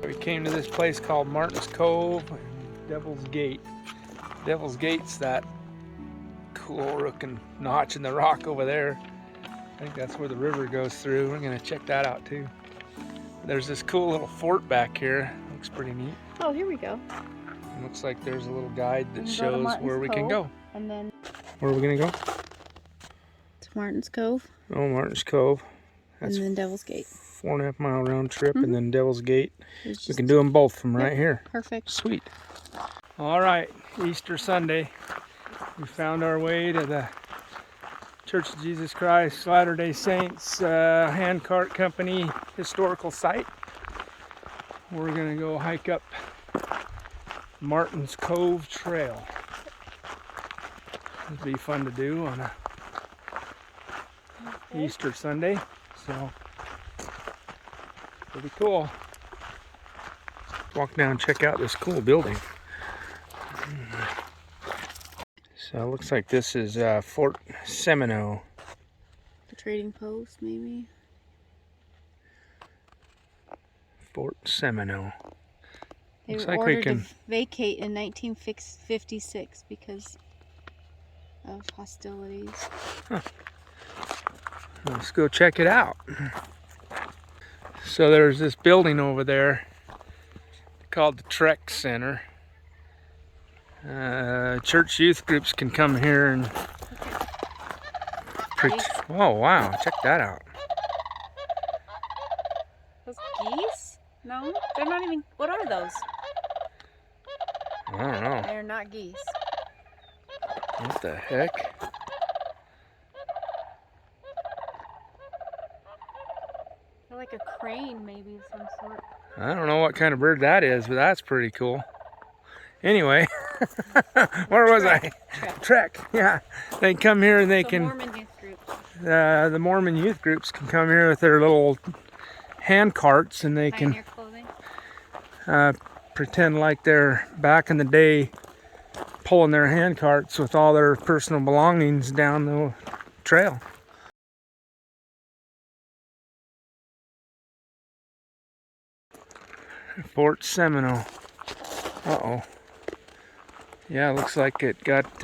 We came to this place called Martin's Cove and Devil's Gate. Devil's Gate's that cool looking notch in the rock over there. I think that's where the river goes through. We're gonna check that out too. There's this cool little fort back here. Looks pretty neat. Oh, here we go. It looks like there's a little guide that shows where we Cove, can go. And then where are we gonna go? To Martin's Cove. Oh, Martin's Cove. That's and then Devil's Gate. 4.5 mile round trip, and then Devil's Gate. We can do them both from right here. Perfect. Sweet. All right, Easter Sunday. We found our way to the Church of Jesus Christ Latter-day Saints Handcart Company Historical Site. We're gonna go hike up Martin's Cove Trail. It'd be fun to do on a Easter Sunday, so pretty cool. Walk down and check out this cool building. So it looks like this is Fort Seminoe. The trading post, maybe? Fort Seminoe. They Looks were like ordered we can to vacate in 1956 because of hostilities. Huh. Let's go check it out. So there's this building over there called the Trek Center. Church youth groups can come here and preach. Oh wow, check that out. Those geese? No, they're not even. What are those? I don't know. They're not geese. What the heck? They're like a crane, maybe of some sort. I don't know what kind of bird that is, but that's pretty cool. Anyway, where was I? Trek. Yeah, they come here and they can. Mormon youth groups. The Mormon youth groups can come here with their little hand carts, and they Pioneer can pretend like they're back in the day pulling their hand carts with all their personal belongings down the trail. Fort Seminoe. Uh-oh. Yeah, it looks like it got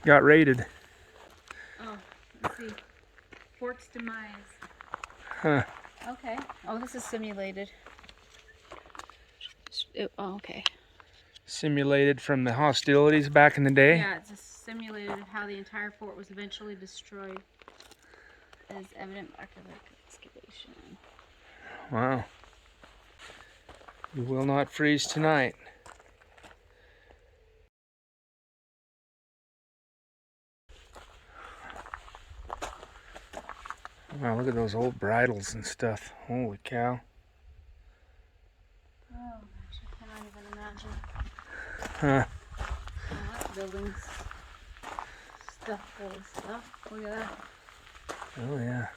raided. Oh, let's see. Fort's demise. Huh. Okay. Oh, this is simulated. Oh, okay. Simulated from the hostilities back in the day? Yeah, it's a simulated of how the entire fort was eventually destroyed, as evident after the excavation. Wow. You will not freeze tonight. Wow, look at those old bridles and stuff. Holy cow. Oh gosh, I cannot even imagine. Huh. Oh, that building's stuff full of stuff. Look at that. Oh yeah.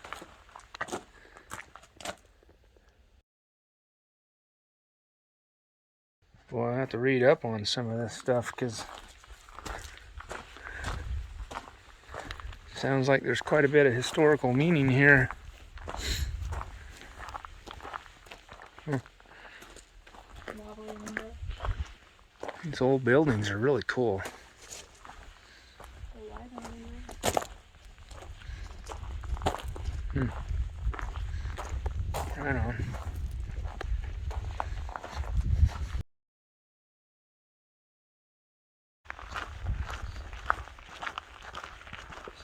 Boy, I have to read up on some of this stuff because sounds like there's quite a bit of historical meaning here. These old buildings are really cool. Right on.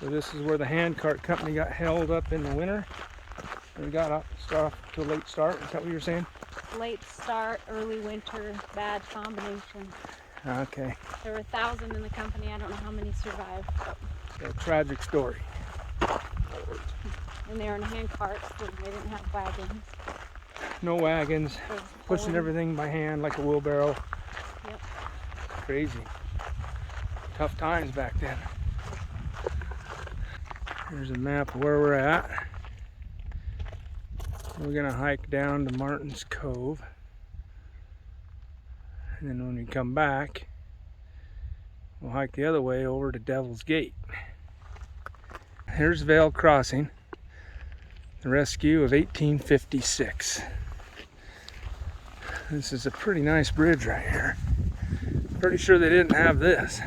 So this is where the handcart company got held up in the winter. We got up start off to a late start. Is that what you're saying? Late start, early winter, bad combination. Okay. There were 1,000 in the company. I don't know how many survived. A tragic story. And they were in a handcart, so they didn't have wagons. No wagons. Pushing everything by hand like a wheelbarrow. Yep. Crazy. Tough times back then. Here's a map of where we're at. We're gonna hike down to Martin's Cove. And then when we come back, we'll hike the other way over to Devil's Gate. Here's Vale Crossing, the rescue of 1856. This is a pretty nice bridge right here. Pretty sure they didn't have this.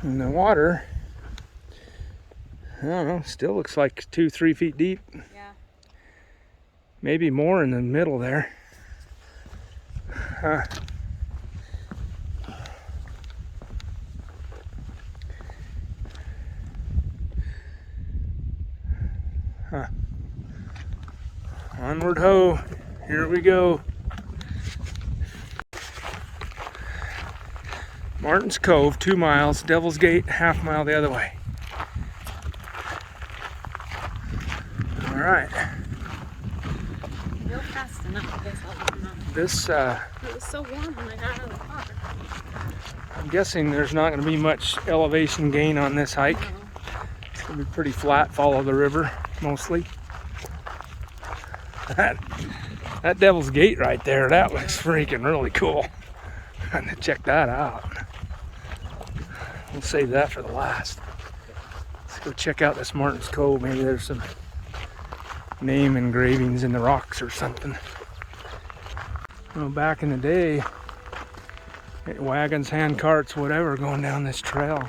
And the water, I don't know, still looks like 2-3 feet deep. Yeah. Maybe more in the middle there. Huh. Huh. Onward ho, here we go. Martin's Cove, 2 miles, Devil's Gate, ½ mile the other way. All right. Real fast enough for this mountain. This, It was so warm when I got out of the car. I'm guessing there's not going to be much elevation gain on this hike. It's going to be pretty flat, follow the river, mostly. That Devil's Gate right there, that looks freaking really cool. I'm going to check that out. We'll save that for the last. Let's go check out this Martin's Cove. Maybe there's some name engravings in the rocks or something. Well, back in the day, wagons, hand carts, whatever, going down this trail.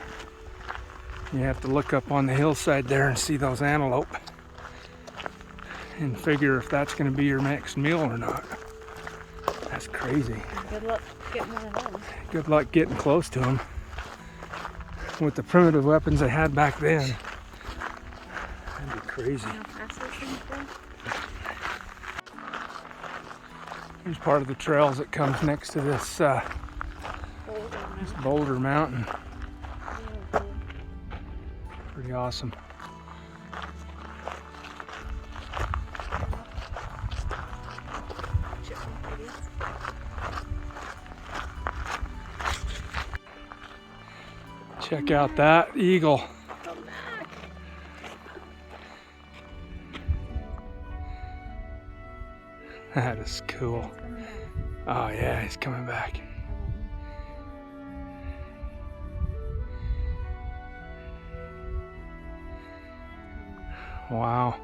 You have to look up on the hillside there and see those antelope and figure if that's going to be your next meal or not. That's crazy. Good luck getting one of those. Good luck getting close to them. With the primitive weapons they had back then. That'd be crazy. How fast those things go? Here's part of the trails that comes next to this Boulder Mountain. Pretty awesome. Check out that eagle. Come back. That is cool. Oh yeah, he's coming back. Wow.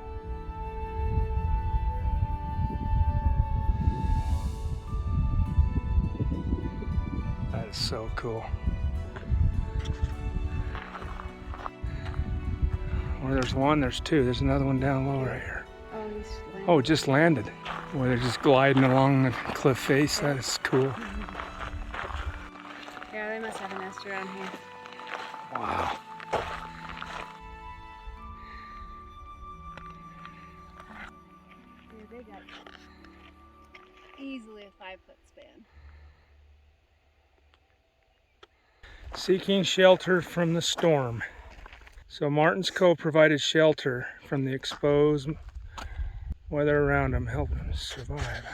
That is so cool. Where there's one, there's two. There's another one down low right here. Oh, he's landed. Oh, it just landed. Where they're just gliding along the cliff face. That is cool. Yeah, they must have a nest around here. Wow. Yeah, they got easily a 5-foot span. Seeking shelter from the storm. So Martin's Cove provided shelter from the exposed weather around them, helping them survive.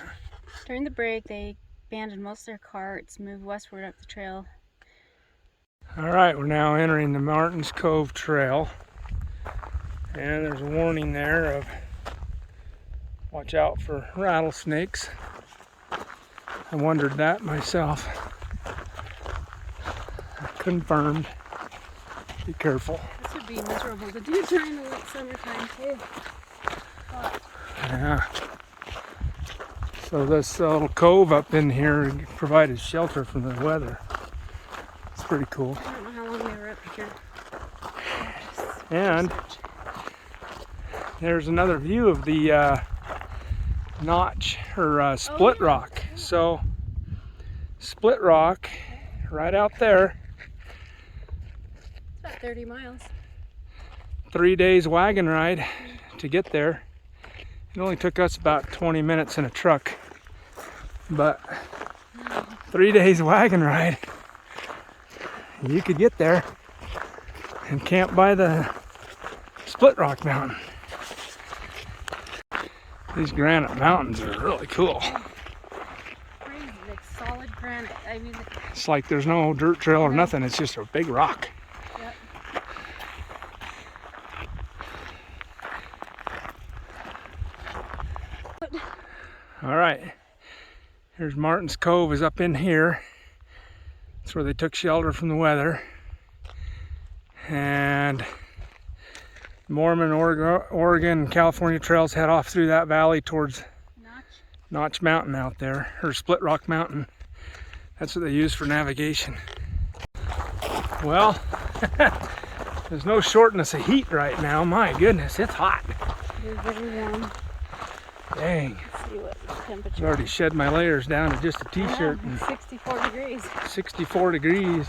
During the break, they abandoned most of their carts, moved westward up the trail. All right, we're now entering the Martin's Cove Trail. And there's a warning there of watch out for rattlesnakes. I wondered that myself. Confirmed. Be careful. This would be miserable to do during the summertime too. Yeah. So this little cove up in here provided shelter from the weather. It's pretty cool. I don't know how long they were up here. And there's another view of the notch or split rock. So split rock right out there. It's about 30 miles. 3 days wagon ride to get there. It only took us about 20 minutes in a truck, but 3 days wagon ride. You could get there and camp by the Split Rock Mountain. These Granite Mountains are really cool. Crazy, like solid granite. I mean, It's like there's no dirt trail or nothing, it's just a big rock. yep. All right, here's Martin's Cove is up in here. That's where they took shelter from the weather. And Mormon, Oregon, California trails head off through that valley towards Notch Mountain out there, or Split Rock Mountain. That's what they use for navigation. Well, there's no shortness of heat right now. My goodness, it's hot. It's very warm. Dang. Let's see what the temperature I've already shed my layers down to just a t-shirt. Yeah, 64 degrees. 64 degrees.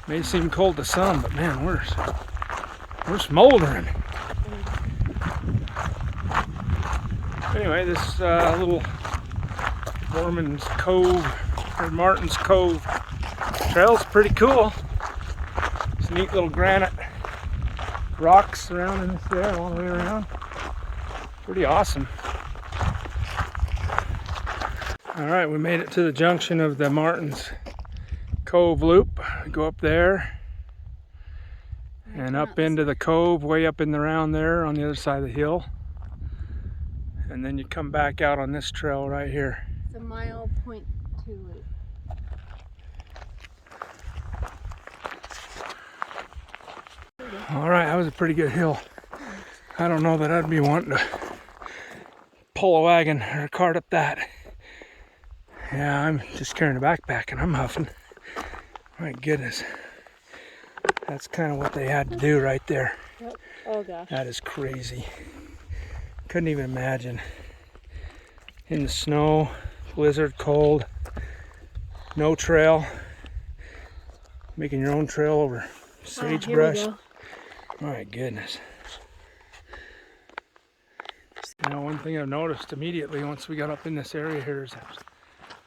May seem cold to some, but man, we're smoldering. Anyway, this little Mormon's Cove, or Martin's Cove trail's pretty cool. It's neat little granite rocks surrounding us there all the way around. Pretty awesome. Alright, we made it to the junction of the Martin's Cove loop. Go up there and up into the cove, way up in the round there on the other side of the hill. And then you come back out on this trail right here. It's a 1.2 loop. Alright, that was a pretty good hill. I don't know that I'd be wanting to pull a wagon or a cart up that. Yeah, I'm just carrying a backpack and I'm huffing. My goodness. That's kind of what they had to do right there. Yep. Oh gosh. That is crazy. Couldn't even imagine. In the snow, blizzard, cold, no trail. Making your own trail over sagebrush. My goodness. You know, one thing I've noticed immediately once we got up in this area here is there's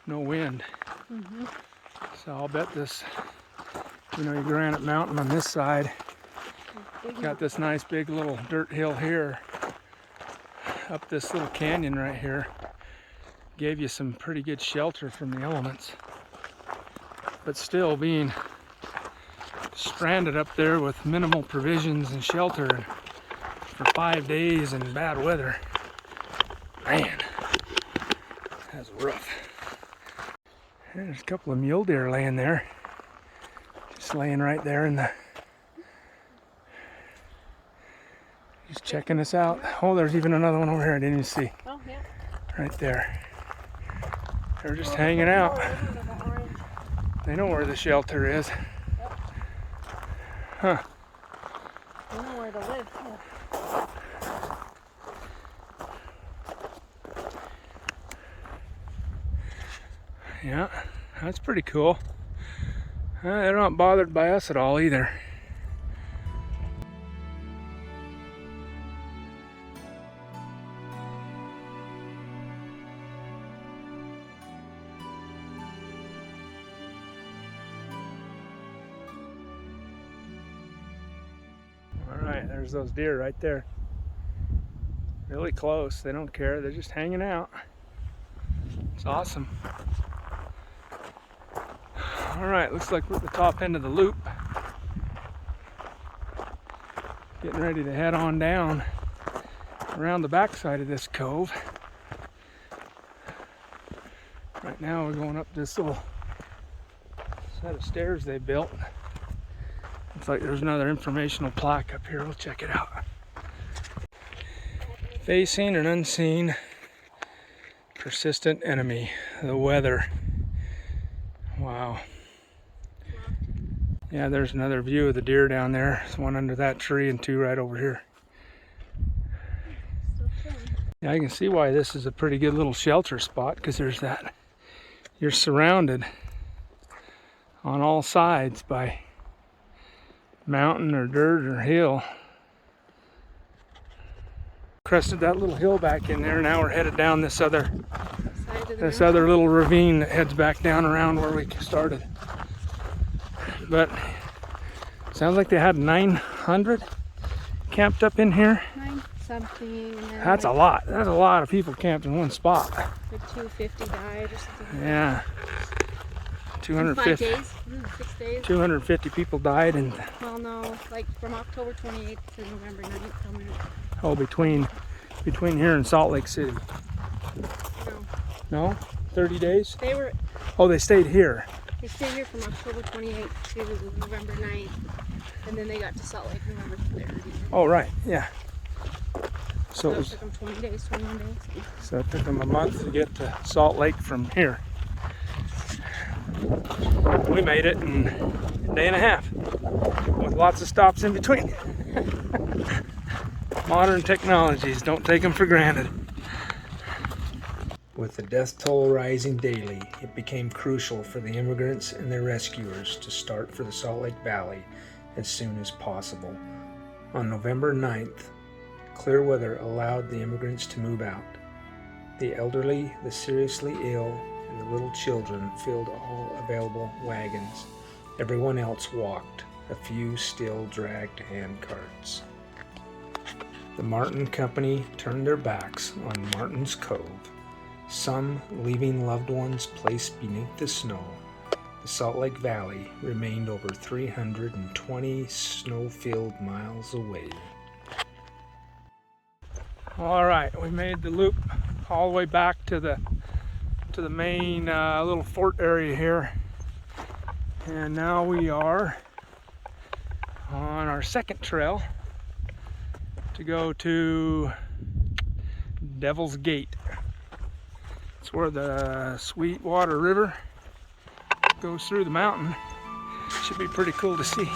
no wind. Mm-hmm. So I'll bet this, you know, your Granite Mountain on this side, got this nice big little dirt hill here, up this little canyon right here, gave you some pretty good shelter from the elements. But still being stranded up there with minimal provisions and shelter for 5 days in bad weather. Man, that's rough. There's a couple of mule deer laying there. Just laying right there in the... Just checking us out. Oh, there's even another one over here I didn't even see. Oh, yeah. Right there. They're just hanging out. They know where the shelter is. Yep. Huh. They know where to live, too. Yeah, that's pretty cool. They're not bothered by us at all either. Alright, there's those deer right there. Really close. They don't care. They're just hanging out. It's awesome. Alright, looks like we're at the top end of the loop. Getting ready to head on down around the backside of this cove. Right now we're going up this little set of stairs they built. Looks like there's another informational plaque up here. We'll check it out. Facing an unseen persistent enemy, the weather. Wow. Yeah, there's another view of the deer down there. There's one under that tree and two right over here. Yeah, I can see why this is a pretty good little shelter spot, because there's that. You're surrounded on all sides by mountain or dirt or hill. Crested that little hill back in there. Now we're headed down this other little ravine that heads back down around where we started. But sounds like they had 900 camped up in here. 9 something. That's a lot. That's a lot of people camped in one spot. Like 250 died or something. Yeah. 250. 5 days? 6 days? 250 people died, and well, no, like from October 28th to November 9th. Somewhere. Oh, between here and Salt Lake City. No. No? 30 days? They were. Oh, they stayed here. They stayed here from October 28th to November 9th. And then they got to Salt Lake, remember, there. Oh, right, yeah. So It took them 20 days, 21 days. So it took them a month to get to Salt Lake from here. We made it in a day and a half with lots of stops in between. Modern technologies, don't take them for granted. With the death toll rising daily, it became crucial for the immigrants and their rescuers to start for the Salt Lake Valley as soon as possible. On November 9th, clear weather allowed the immigrants to move out. The elderly, the seriously ill, and the little children filled all available wagons. Everyone else walked. A few still dragged hand carts. The Martin Company turned their backs on Martin's Cove, some leaving loved ones placed beneath the snow. The Salt Lake Valley remained over 320 snow-filled miles away. All right, we made the loop all the way back to the main little fort area here, and now we are on our second trail to go to Devil's Gate. It's where the Sweetwater River goes through the mountain. Should be pretty cool to see.